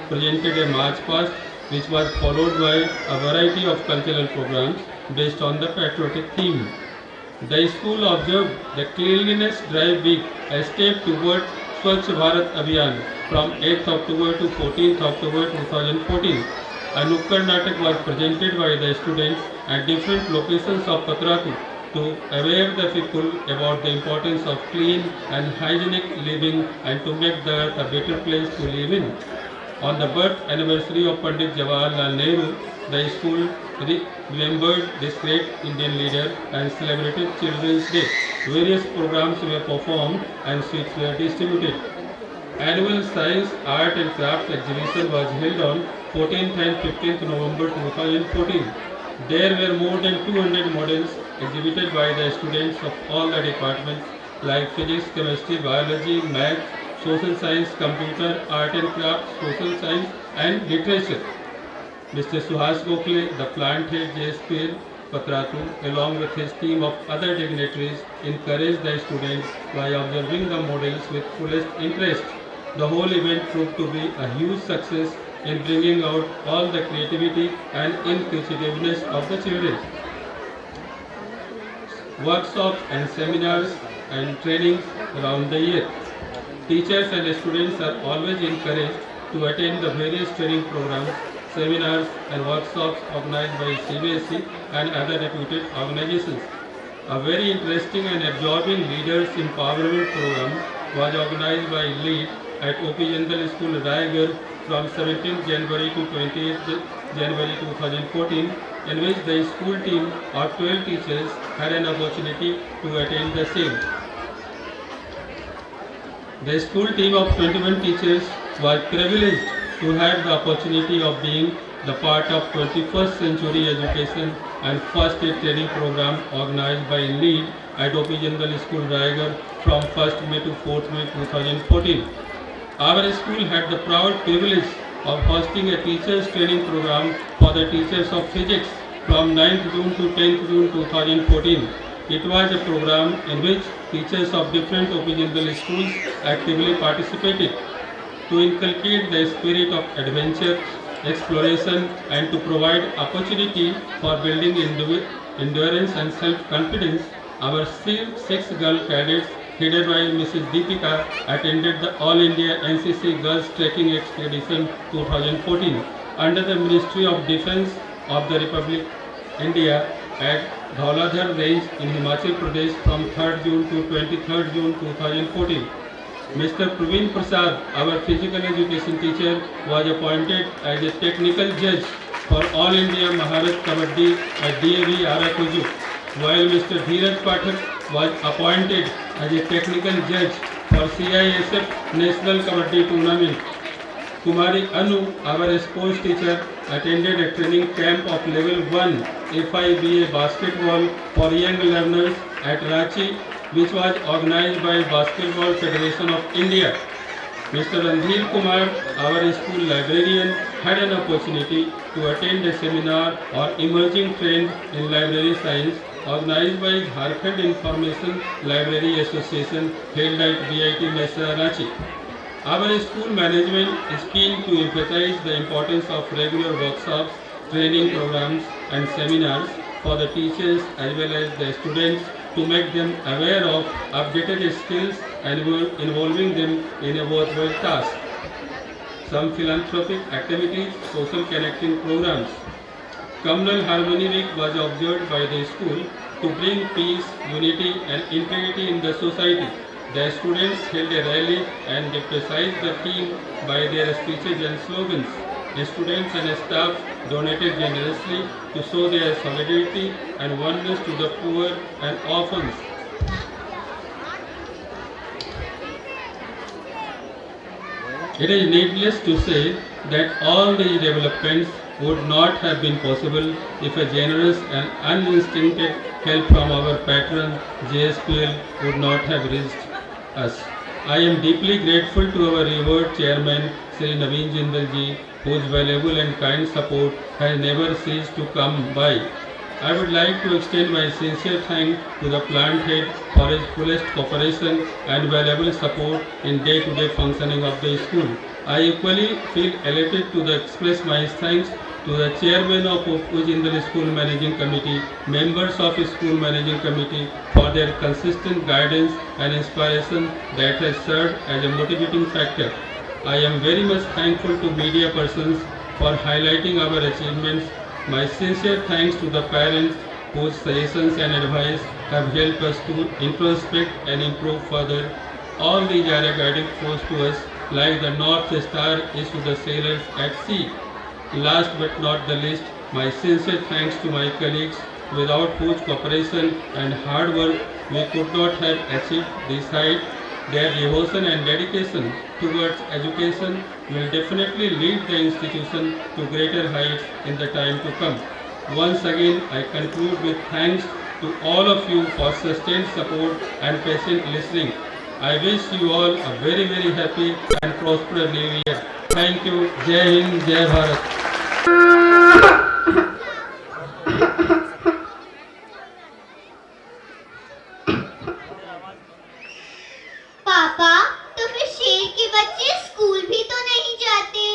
presented a march past which was followed by a variety of cultural programs based on the patriotic theme. The school observed the Cleanliness Drive Week, a step toward Swachh Bharat Abhiyan from 8th October to 14th October 2014. A Nukkad Natak was presented by the students at different locations of Patratu to aware the people about the importance of clean and hygienic living and to make the earth a better place to live in. On the birth anniversary of Pandit Jawaharlal Nehru, the school remembered this great Indian leader and celebrated Children's Day. Various programs were performed and sweets were distributed. Annual Science, Art and Crafts exhibition was held on 14th and 15th November 2014. There were more than 200 models exhibited by the students of all the departments like physics, chemistry, biology, math, social science, computer, art and crafts, social science and literature. Mr. Suhas Gokhale, the plant head JSPL Patratu, along with his team of other dignitaries, encouraged the students by observing the models with fullest interest. The whole event proved to be a huge success in bringing out all the creativity and inquisitiveness of the children. Workshops and seminars and trainings around the year. Teachers and students are always encouraged to attend the various training programs, seminars and workshops organized by CBSE and other reputed organizations. A very interesting and absorbing leaders empowerment program was organized by LEAD at OP Jindal School Raigarh from 17th January to 28th January 2014, in which the school team of 12 teachers had an opportunity to attend the same. The school team of 21 teachers was privileged to have the opportunity of being the part of 21st century education and first aid training program organized by LEAD at OP Jindal School Raigarh from 1st May to 4th May 2014. Our school had the proud privilege of hosting a teachers training program for the teachers of physics from 9th June to 10th June 2014. It was a program in which teachers of different OP Jindal schools actively participated to inculcate the spirit of adventure, exploration and to provide opportunity for building endurance and self-confidence. Our six girl cadets headed by Mrs. Deepika attended the All India NCC Girls Trekking Expedition 2014 under the Ministry of Defence of the Republic India at Dhauladhar Range in Himachal Pradesh from 3rd June to 23rd June 2014. Mr. Praveen Prasad, our physical education teacher, was appointed as a technical judge for All India Maharat Kabaddi at DAV Arakuju, while Mr. Dheeraj Pathak was appointed as a technical judge for CISF National Kabaddi Tournament. Kumari Anu, our sports teacher, attended a training camp of level 1 FIBA basketball for young learners at Ranchi, which was organized by Basketball Federation of India. Mr. Randhir Kumar, our school librarian, had an opportunity to attend a seminar on emerging trends in library science organized by Jharkhand Information Library Association held at VIT Mesa, Ranchi. Our school management is keen to emphasize the importance of regular workshops, training programs and seminars for the teachers as well as the students to make them aware of updated skills and involving them in a worthwhile task. Some philanthropic activities, social connecting programs. Communal Harmony Week was observed by the school to bring peace, unity and integrity in the society. The students held a rally and emphasized the theme by their speeches and slogans. The students and staff donated generously to show their solidarity and oneness to the poor and orphans. It is needless to say that all these developments would not have been possible if a generous and unstinted help from our patron JSPL would not have reached us. I am deeply grateful to our revered chairman Sri Naveen Jindal ji, whose valuable and kind support has never ceased to come by. I would like to extend my sincere thanks to the plant head for his fullest cooperation and valuable support in day-to-day functioning of the school. I equally feel elated to express my thanks to the chairman of Ujindal School Managing Committee, members of School Managing Committee for their consistent guidance and inspiration that has served as a motivating factor. I am very much thankful to media persons for highlighting our achievements. My sincere thanks to the parents whose suggestions and advice have helped us to introspect and improve further. All these are a guiding force to us, like the North Star is to the sailors at sea. Last but not the least, my sincere thanks to my colleagues, without whose cooperation and hard work we could not have achieved this height. Their devotion and dedication towards education will definitely lead the institution to greater heights in the time to come. Once again, I conclude with thanks to all of you for sustained support and patient listening. I wish you all a very very happy and prosperous new year. Thank you. Jai Hind, Jai Bharat. पापा, तो फिर शेर के बच्चे school भी तो नहीं जाते।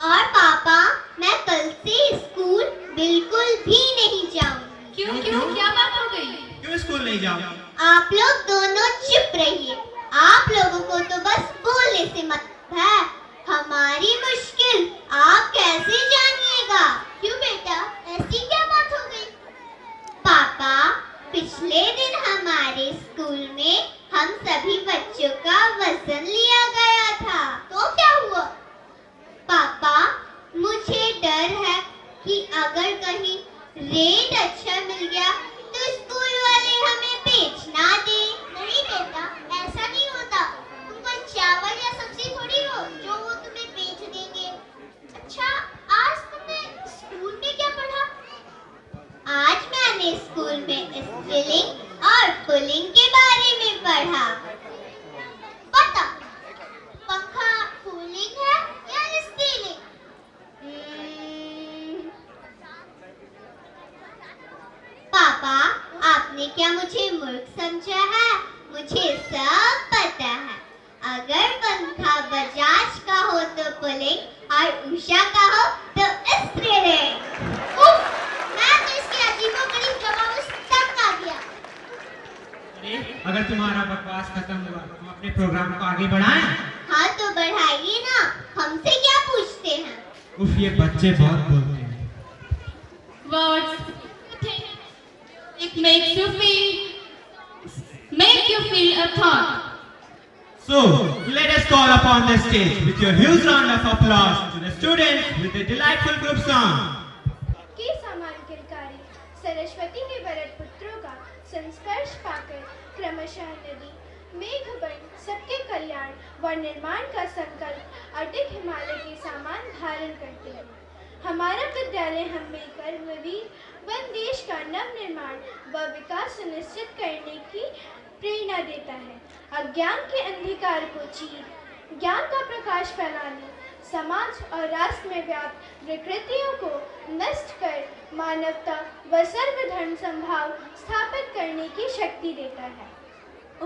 और पापा, मैं कल से स्कूल बिल्कुल भी नहीं जाऊंगी। क्यों क्यों क्या बात हो गई? क्यों स्कूल नहीं जाओ? आप लोग दोनों चुप रहिए। आप लोगों को तो बस बोलने से मतलब है। हमारी मुश्किल आप कैसे जानिएगा? क्यों बेटा, ऐसी क्या बात हो गई? पापा, पिछले दिन हमारे स्कूल में हम सभी बच्चों का वजन लिया गया था। तो क्या हुआ? पापा, मुझे डर है कि अगर कहीं रेट अच्छा मिल गया तो स्कूल वाले हमें बेच ना दे। नहीं बेटा, ऐसा नहीं होता। तुम कोई चावल या सब्जी थोड़ी हो जो वो तुम्हें बेच देंगे। अच्छा, आज तुमने स्कूल में क्या पढ़ा? आज मैंने स्कूल में स्पिलिंग और पुलिंग के बारे में पढ़ा। पता, पंखा पुलिंग है या स्पिलिंग? पापा, आपने क्या मुझे मूर्ख समझा है? मुझे सब पता है। अगर पंखा बजाज का हो तो पुलिंग और उषा का हो तो स्पिलिंग। मैं तो इसके अजीबोगरीब जवाब तक आ गया। अगर तुम्हारा बकवास खत्म हुआ तो अपने प्रोग्राम को आगे बढ़ाएं। हाँ तो बढ़ाइए ना, हमसे क्या पूछते हैं? उफ, ये बच्चे बहुत बोलते हैं। Words. It makes you feel a thought. So, let us call upon the stage with your huge round of applause to the students with a delightful group song. के समान किलकारी सरस्वती ने वरद पुत्रों का संस्पर्श पाकर क्रमशः नदी मेघबन सबके कल्याण व निर्माण का संकल्प अडिग हिमालय के सामान धारण करते हैं। हमारा विद्यालय हम मिलकर विविध वन देश का नव निर्माण व विकास सुनिश्चित करने की प्रेरणा देता है। अज्ञान के अंधकार को चीर ज्ञान का प्रकाश फैलाने, समाज और राष्ट्र में व्याप्त विकृतियों को नष्ट कर मानवता व सर्वधर्म संभाव स्थापित करने की शक्ति देता है।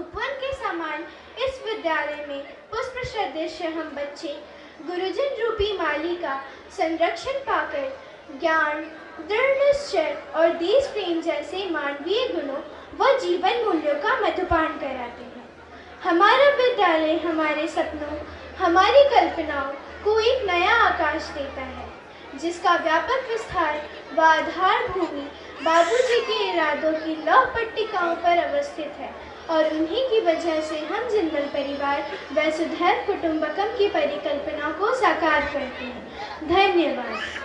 उपवन के समान इस विद्यालय में पुष्प सदृश्य हम बच्चे गुरुजन रूपी माली का संरक्षण पाकर ज्ञान, दृढ़ निश्चय और देश प्रेम जैसे मानवीय गुणों व जीवन मूल्यों का मधुपान कराते हैं। हमारा विद्यालय हमारे सपनों, हमारी कल्पनाओं को एक नया आकाश देता है, जिसका व्यापक विस्तार व आधार भूमि बाबूजी के इरादों की लौह पट्टिकाओं पर अवस्थित है और उन्हीं की वजह से हम जिंदल परिवार वसुधैव कुटुंबकम की परिकल्पना को साकार करते हैं। धन्यवाद।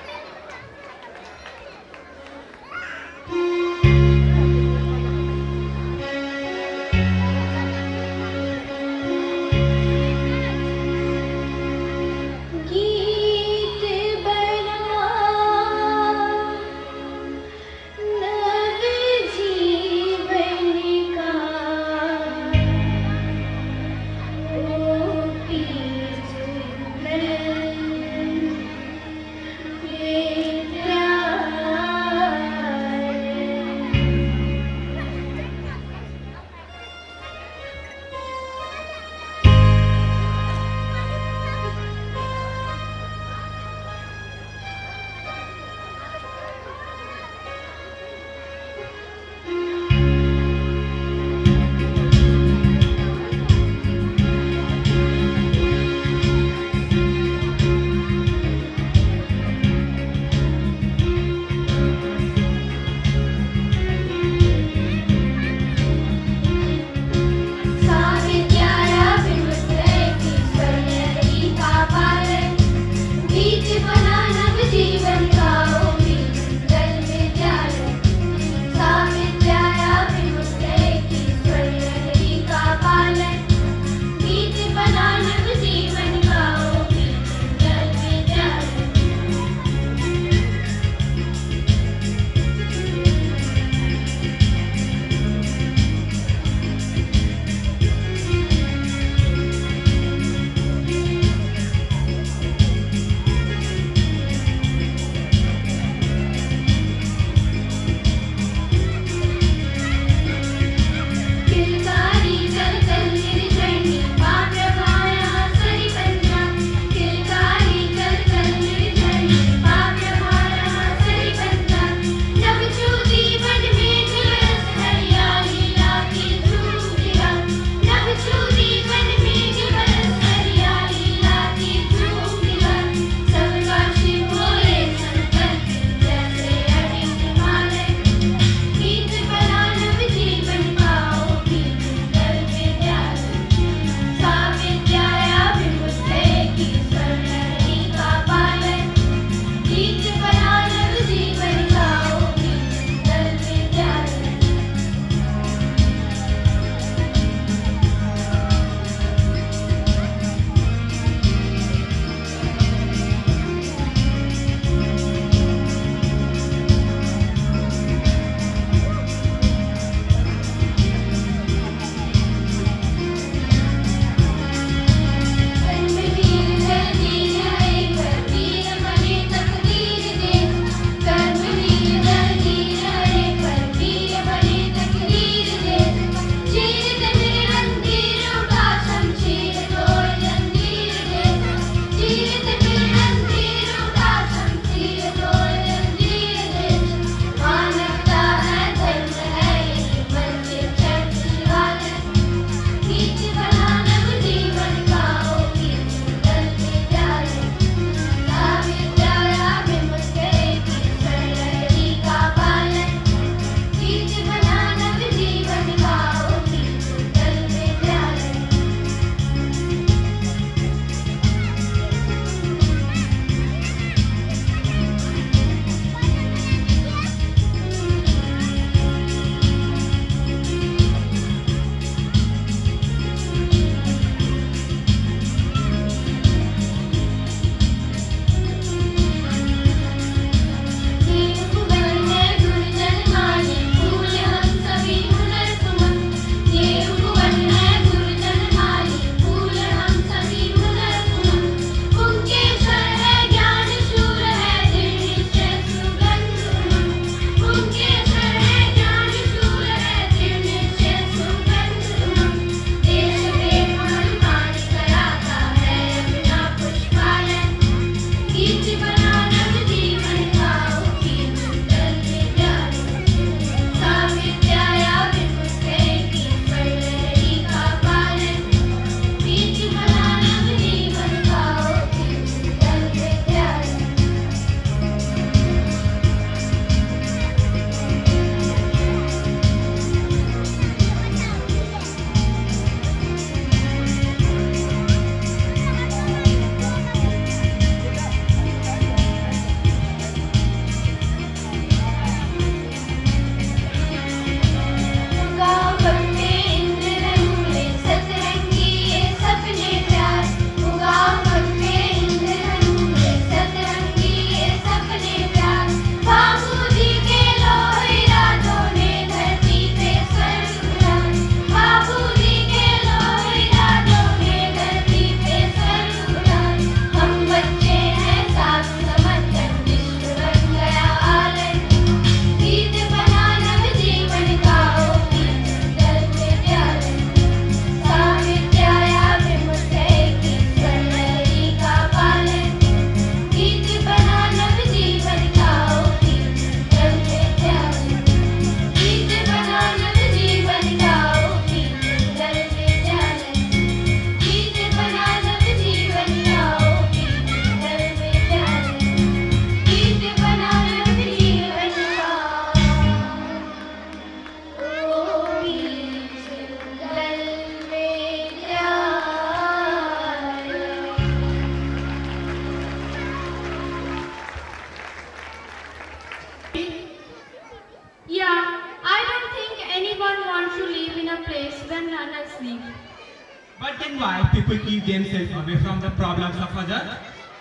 people keep themselves away from the problems of others?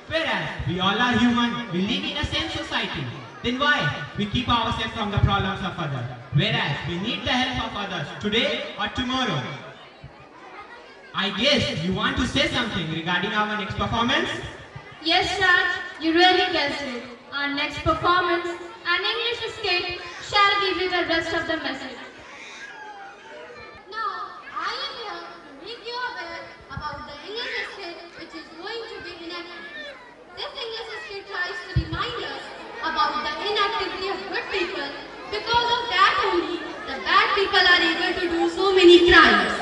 Whereas we all are human, we live in a same society. Then why we keep ourselves from the problems of others? Whereas we need the help of others today or tomorrow. I guess you want to say something regarding our next performance? Yes, Raj, you really guessed it. Our next performance, an English skit, shall give you the rest of the message. Now, I am here to make you aware about the English skit which is going to be enacted. This English skit tries to remind us about the inactivity of good people. Because of that only, the bad people are able to do so many crimes.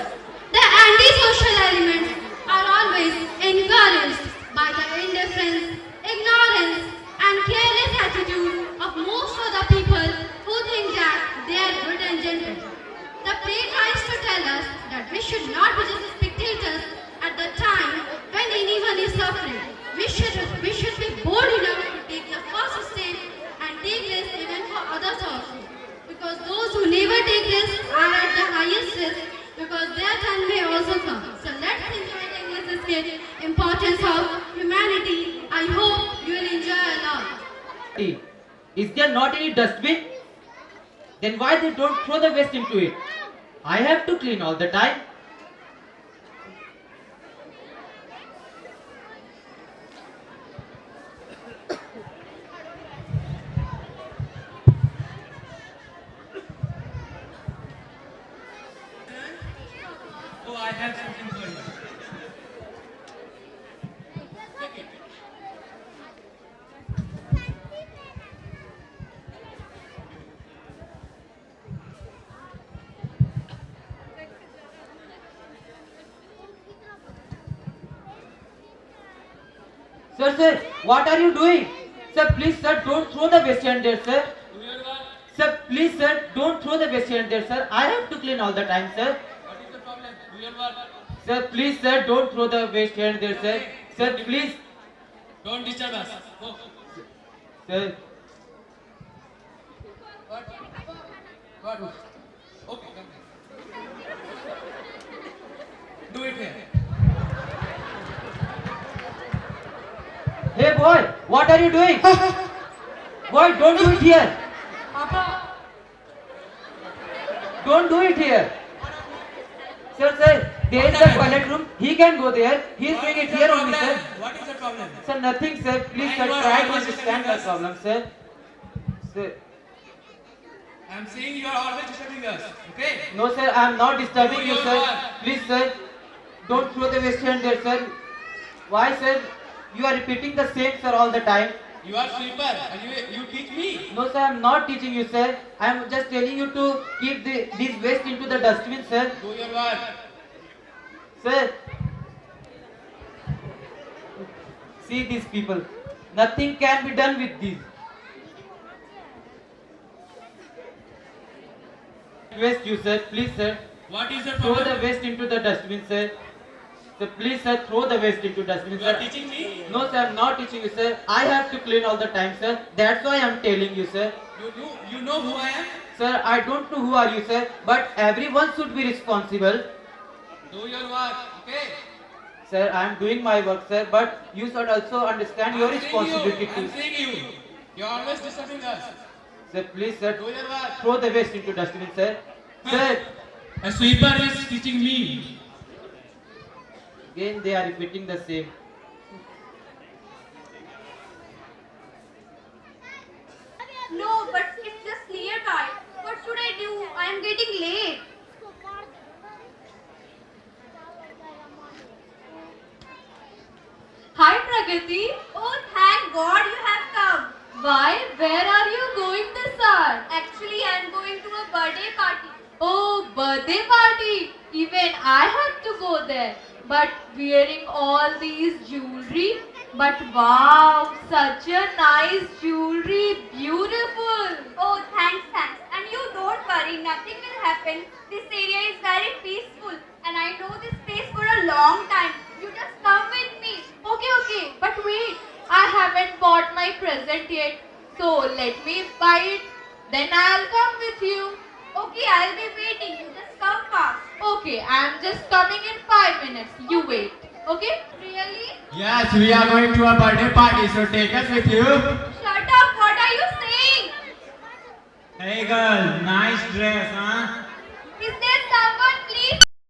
The antisocial elements are always encouraged by the indifference, ignorance and careless attitude of most of the people who think that they are good and gentle. The play tries to tell us that we should not be just spectators at the time when anyone is suffering. We should be bold enough to take the first step and take risks even for others also. Because those who never take risks are at the highest risk because their turn may also come. So let's enjoy the English skit, importance of humanity. I hope you will enjoy a lot. Is there not any dustbin? Then why they don't throw the waste into it? I have to clean all the time. Oh, I have something for you. Sir, what are you doing? Sir, please, sir, don't throw the waste here there, sir. Sir, please, sir, don't throw the waste here there, sir. I have to clean all the time, sir. What is the problem? Do your work. Sir, please, sir, don't throw the waste here there, sir. Sir, please. Don't disturb us. Go. Sir, What? Okay, come. Do it here. hey boy, what are you doing? Boy, don't do it here. Don't do it here. Sir, there is the toilet room. He can go there. He is doing it here only, sir. What is the problem? Sir, nothing, sir. Please, sir, And you are try to always understand disturbing the us. problem, sir. Sir, I am saying you are always disturbing us. Okay? no, sir, I am not disturbing Do you, your sir. work. Please, sir, don't throw the waste hand there, sir. Why, sir? You are repeating the same, sir, all the time. You are sweeper and you teach me. No, sir, I am not teaching you, sir. I am just telling you to keep this waste into the dustbin, sir. Do your work. Sir, see these people. Nothing can be done with these. Waste you, sir. Please, sir. What is the Throw problem? the waste into the dustbin, sir. Sir, please, sir, throw the waste into dustbin, You are sir. teaching me. No, sir, I'm not teaching you, sir. I have to clean all the time, sir. That's why I'm telling you, sir. You know who I am? Sir, I don't know who are you, sir, but everyone should be responsible. Do your work. Okay? Sir, I am doing my work, sir, but you should also understand your I'm responsibility I'm too. saying you. You are always disturbing us. Sir, please, sir, Do your work. throw the waste into dustbin, sir. Sir, A sweeper is teaching me. again they are repeating the same. No, but it's just nearby. What should I do? I am getting late. Hi, Pragati. Oh, thank God you have come. Why? Where are you going this hour? Actually, I am going to a birthday party. Oh, birthday party. Even I have to go there. But wearing all these jewelry. But wow, such a nice jewelry. Beautiful. Oh, thanks. And you don't worry, nothing will happen. This area is very peaceful and I know this place for a long time. You just come with me. Okay. But wait. I haven't bought my present yet. So let me buy it. Then I'll come with you. Okay, I'll be waiting. You just come fast. Okay, I'm just coming in 5 minutes. You wait. Okay? Really? Yes, we are going to a birthday party, so take us with you. Shut up! What are you saying? Hey girl, nice dress, huh?